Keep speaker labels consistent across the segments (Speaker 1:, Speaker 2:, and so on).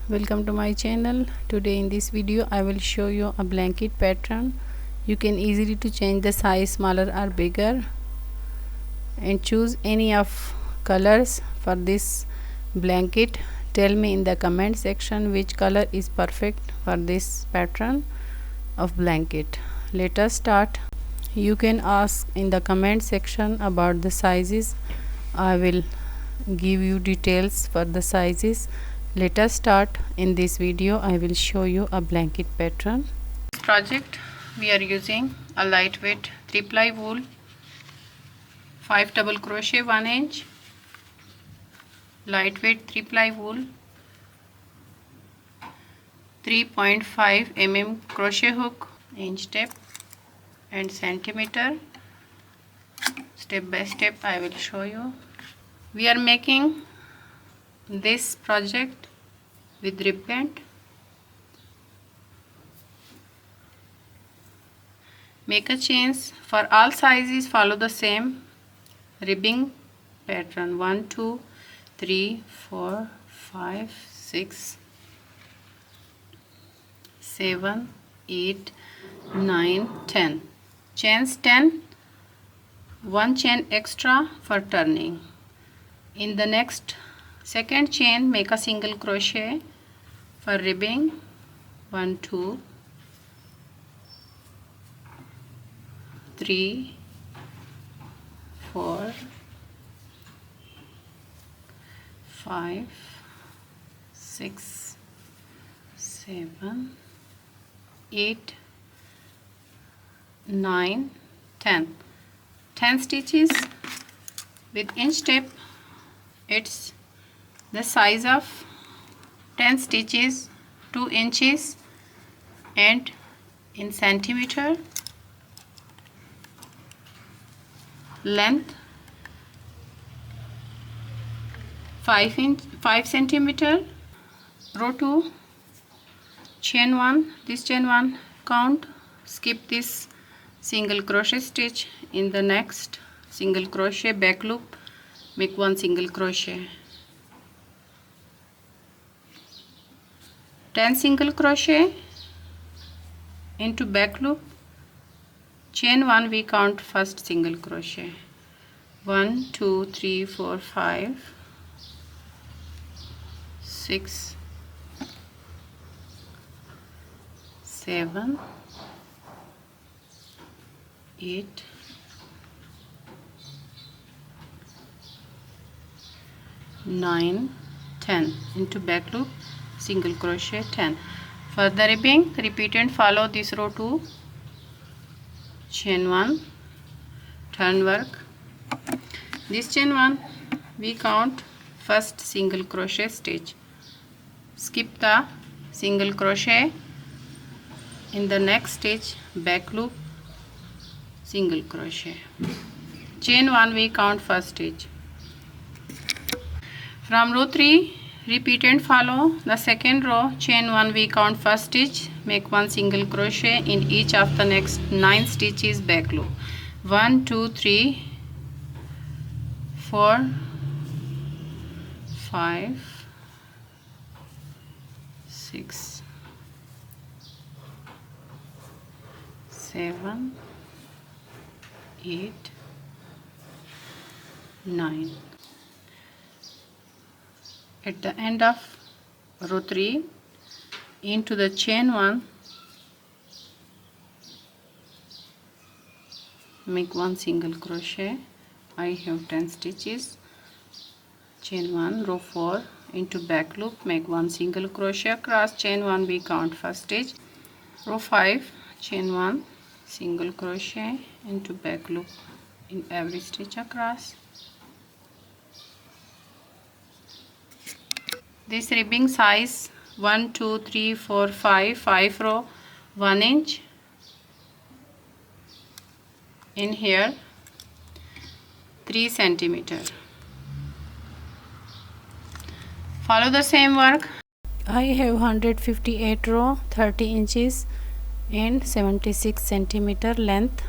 Speaker 1: welcome to my channel. Today in this video I will show you a blanket pattern. You can easily to change the size smaller or bigger and choose any of colors for this blanket. Tell me in the comment section which color is perfect for this pattern of blanket. Let us start. You can ask in the comment section about the sizes. I will give you details for the sizes. Let us start. In this video I will show you a blanket pattern. This project we are using a lightweight 3-ply wool, 5 double crochet 1 inch, lightweight 3-ply wool, 3.5 mm crochet hook, inch tape and centimeter. Step by step I will show you. We are making this project with rib band. Make a chain for all sizes. Follow the same ribbing pattern. 1 2 3 4 5 6 7 8 9 10 chains. 10, 1 chain extra for turning. In the next second chain make a single crochet for ribbing. 1 2 3 4 5 6 7 8 9 10 stitches with inch tape. It's the size of 10 stitches 2 inches and in centimeter. Length 5 centimeter. Row 2 chain 1. This chain 1 count. Skip this single crochet stitch. In the next single crochet back loop make 1 single crochet. 10 single crochet into back loop. Chain 1 we count first single crochet. 1 2 3 4 5 6 7 8 9 10 into back loop single crochet 10. For the ribbing repeat and follow this row 2 chain 1 turn work. This chain 1 we count first single crochet stitch. Skip the single crochet. In the next stitch back loop single crochet. Chain 1 we count first stitch. From row 3 repeat and follow the second row. Chain 1 we count first stitch. Make 1 single crochet in each of the next 9 stitches back loop. 1 2 3 4 5 6 7 8 9. At the end of row 3 into the chain 1 make 1 single crochet. I have 10 stitches. Chain 1 row 4 into back loop make 1 single crochet across. Chain 1 we count first stitch. Row 5 chain 1 single crochet into back loop in every stitch across. This ribbing size 1 2 3 4 5 row 1 inch. In here 3 centimeter. Follow the same work. I have 158 row 30 inches and 76 centimeter length.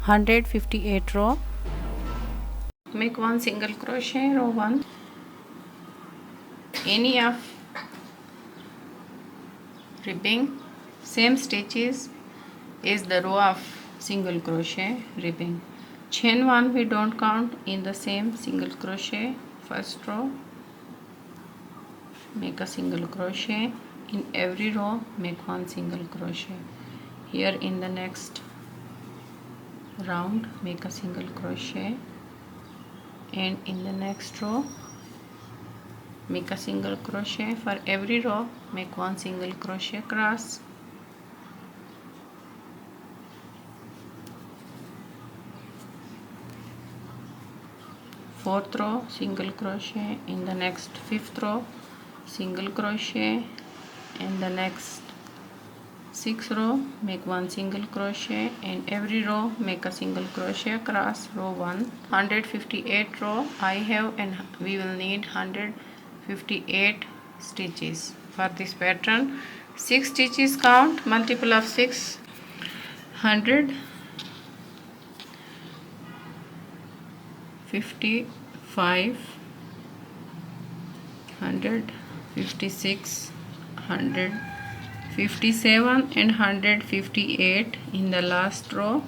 Speaker 1: 158 row. Make 1 single crochet row 1. Any of ribbing. Same stitches is the row of single crochet ribbing. Chain 1 we don't count in the same single crochet. First row, make a single crochet. In every row make one single crochet. Here in the next round make a single crochet, and in the next row make a single crochet. For every row make one single crochet across. Fourth row single crochet. In the next fifth row single crochet. In the next sixth row make one single crochet, and every row make a single crochet across row 1. 158 row I have, and we will need 158 stitches for this pattern. 6 stitches count, multiple of 6, 155, 156, 157 and 158 in the last row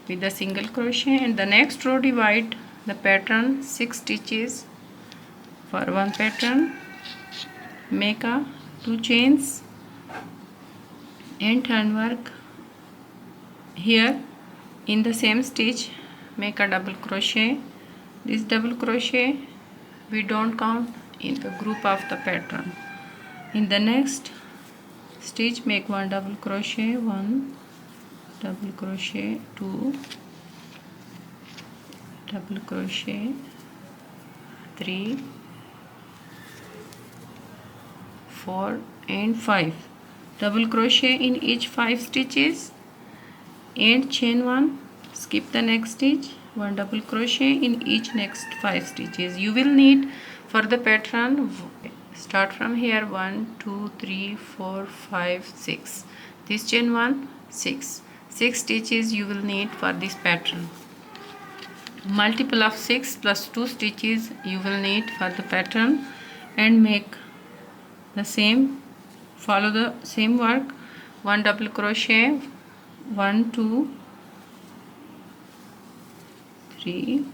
Speaker 1: with the single crochet. And the next row divide the pattern 6 stitches for one pattern. Make a 2 chains and turn work. Here in the same stitch make a double crochet. This double crochet we don't count in the group of the pattern. In the next stitch make one double crochet, 1 double crochet, 2 double crochet, 3, 4 and 5 double crochet in each 5 stitches, and chain 1. Skip the next stitch, 1 double crochet in each next 5 stitches. You will need for the pattern, start from here, 1 2 3 4 5 6. This chain 1, 6 stitches you will need for this pattern. Multiple of 6 plus 2 stitches you will need for the pattern, and make the same, follow the same work. 1 double crochet, 1 2 3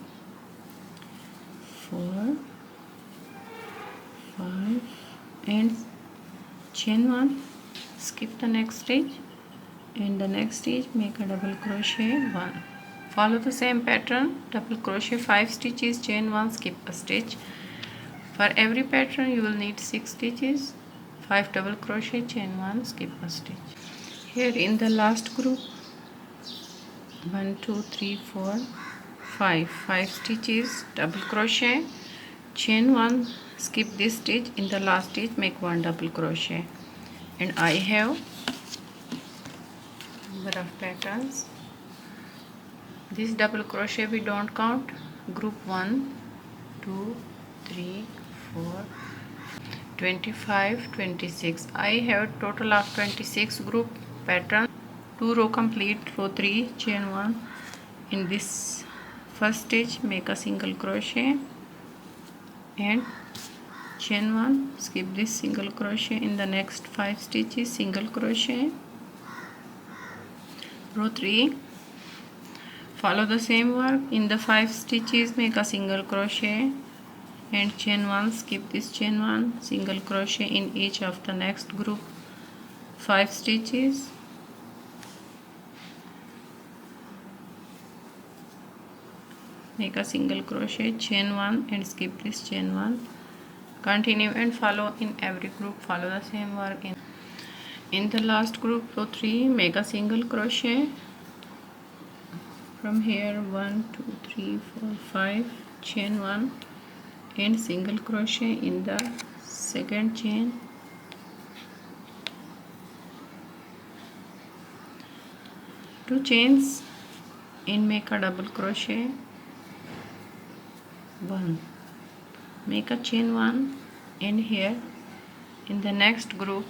Speaker 1: 4 5 and chain 1. Skip the next stitch, and the next stitch make a double crochet, 1. Follow the same pattern, double crochet 5 stitches, chain 1, skip a stitch. For every pattern you will need 6 stitches, 5 double crochet, chain 1, skip a stitch. Here in the last group, 1 2 3 4 5 stitches, double crochet, chain 1, skip this stitch. In the last stitch make 1 double crochet, and I have number of patterns. This double crochet we don't count. Group 1 2 3 4 25 26. I have total of 26 group pattern. 2 row complete, row 3, chain 1. In this first stitch make a single crochet and chain 1, skip this single crochet. In the next 5 stitches single crochet. Row 3, follow the same work. In the 5 stitches make a single crochet and chain 1, skip this chain 1, single crochet in each of the next group 5 stitches. Make a single crochet, chain 1 and skip this chain 1. Continue and follow in every group, follow the same work. In the last group, row 3, make a single crochet from here, 1 2 3 4 5, chain 1 and single crochet in the second chain. Two chains and make a double crochet, 1, make a chain 1, and here in the next group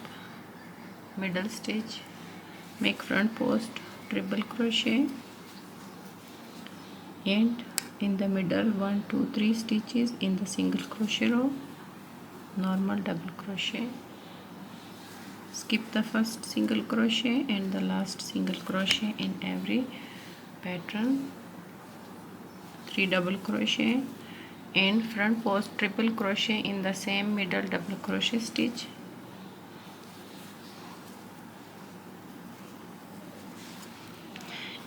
Speaker 1: middle stitch make front post triple crochet, and in the middle 1 2 3 stitches in the single crochet row, normal double crochet, skip the first single crochet and the last single crochet in every pattern. 3 double crochet and front post triple crochet in the same middle double crochet stitch.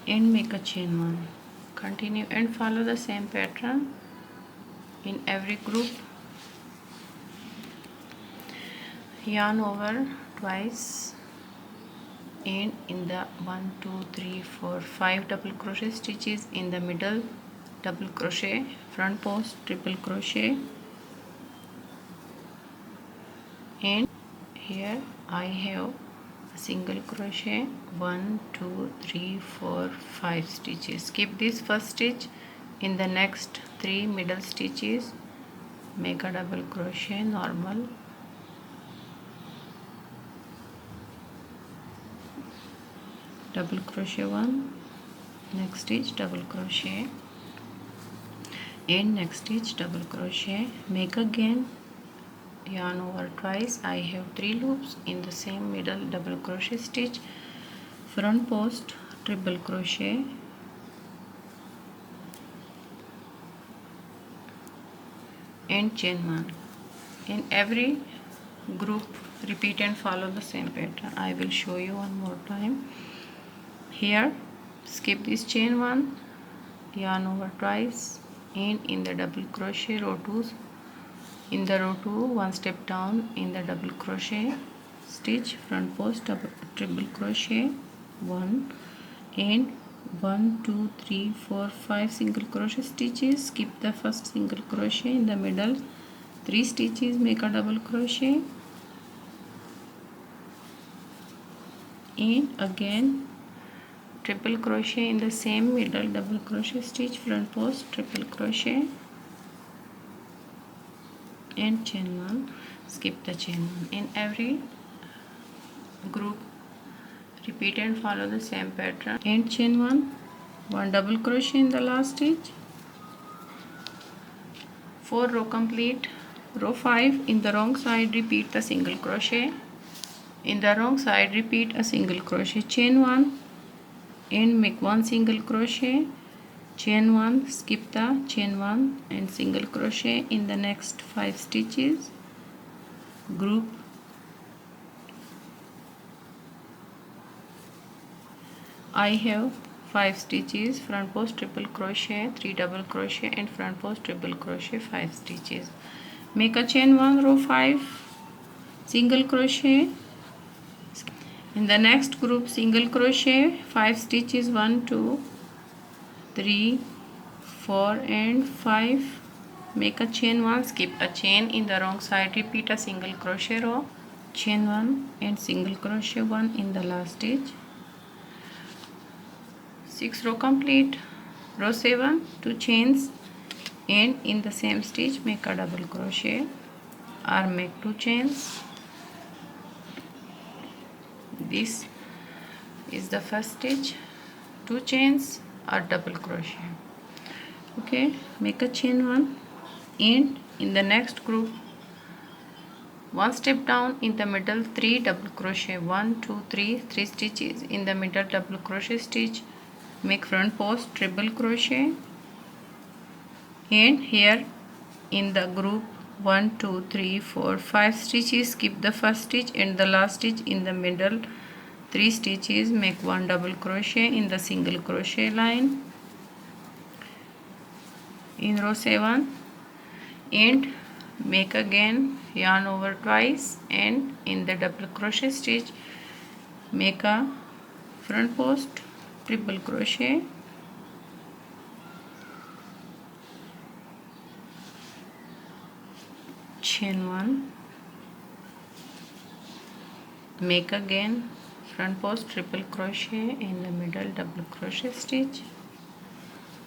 Speaker 1: And make a chain 1. Continue and follow the same pattern in every group. Yarn over twice and in the 1 2 3 4 5 double crochet stitches in the middle double crochet, front post triple crochet, and here I have a single crochet 1 2 3 4 5 stitches. Skip this first stitch. In the next 3 middle stitches make a double crochet normal, double crochet 1, next stitch double crochet, and next stitch double crochet. Make again yarn over twice. I have 3 loops in the same middle double crochet stitch, front post triple crochet, and chain 1. In every group repeat and follow the same pattern. I will show you one more time. Here skip this chain 1, yarn over twice, and in the double crochet row 2, in the row 2 one step down in the double crochet stitch, front post triple crochet 1, and 1 2 3 4 5 single crochet stitches. Skip the first single crochet in the middle 3 stitches, make a double crochet, and again triple crochet in the same middle double crochet stitch, front post triple crochet, and chain 1. Skip the chain 1. In every group repeat and follow the same pattern, and chain 1 double crochet in the last stitch, 4 row complete. Row 5 in the wrong side repeat the single crochet, in the wrong side repeat a single crochet, chain 1 and make 1 single crochet, chain 1, skip the chain 1 and single crochet in the next 5 stitches, group, I have 5 stitches, front post triple crochet, 3 double crochet, and front post triple crochet 5 stitches. Make a chain 1, row 5, single crochet, in the next group single crochet 5 stitches, 1 2 3 4 and 5, make a chain 1, skip a chain in the wrong side, repeat a single crochet row, chain 1 and single crochet 1 in the last stitch, 6 row complete. Row 7 2 chains, and in the same stitch make a double crochet or make 2 chains. This is the first stitch, 2 chains or double crochet. Okay, make a chain 1, and in the next group 1 step down in the middle 3 double crochet, 1 2 3 stitches in the middle double crochet stitch, make front post triple crochet, and here in the group 1 2 3 4 5 stitches, skip the first stitch and the last stitch in the middle 3 stitches, make 1 double crochet in the single crochet line in row 7, and make again yarn over twice, and in the double crochet stitch make a front post triple crochet, chain 1, make again front post triple crochet in the middle double crochet stitch,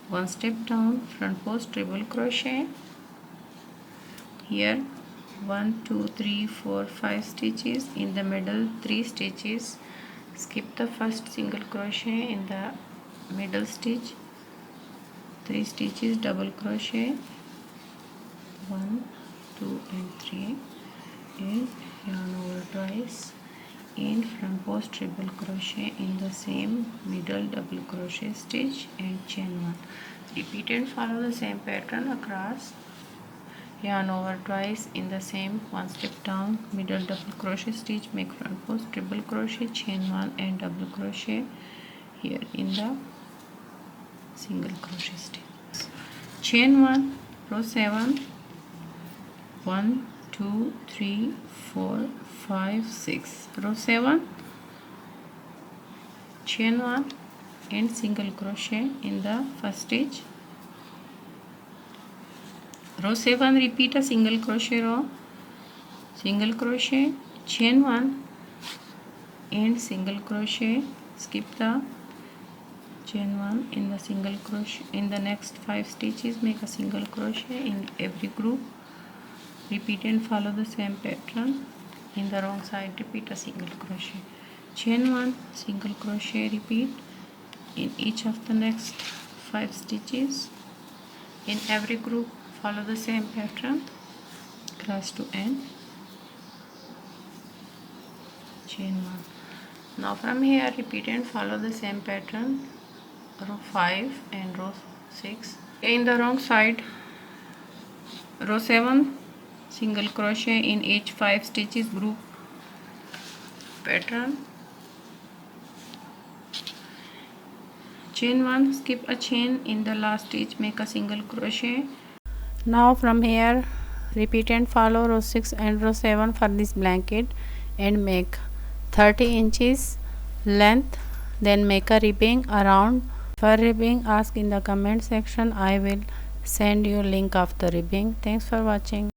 Speaker 1: 1 step down front post triple crochet, here 1 2 3 4 5 stitches in the middle 3 stitches, skip the first single crochet in the middle stitch, 3 stitches double crochet, 1 2 and 3, and yarn over twice, in front post treble crochet in the same middle double crochet stitch and chain 1. Repeat and follow the same pattern across. Yarn over twice in the same one step down, middle double crochet stitch, make front post treble crochet, chain 1 and double crochet here in the single crochet stitch. Chain 1, row 7, 1 2 3 4 5 6, row 7, chain 1 and single crochet in the first stitch. Row 7, repeat a single crochet row, single crochet, chain 1 and single crochet, skip the chain 1 in the single crochet. In the next 5 stitches make a single crochet in every group. Repeat and follow the same pattern. In the wrong side repeat a single crochet, chain 1, single crochet, repeat in each of the next 5 stitches. In every group follow the same pattern, cross to end, chain 1. Now from here repeat and follow the same pattern, row 5 and row 6. In the wrong side, row 7, single crochet in each 5 stitches, group pattern, chain 1, skip a chain in the last stitch, make a single crochet. Now from here repeat and follow row 6 and row 7 for this blanket and make 30 inches length, then make a ribbing around. For ribbing ask in the comment section, I will send you link of the ribbing. Thanks for watching.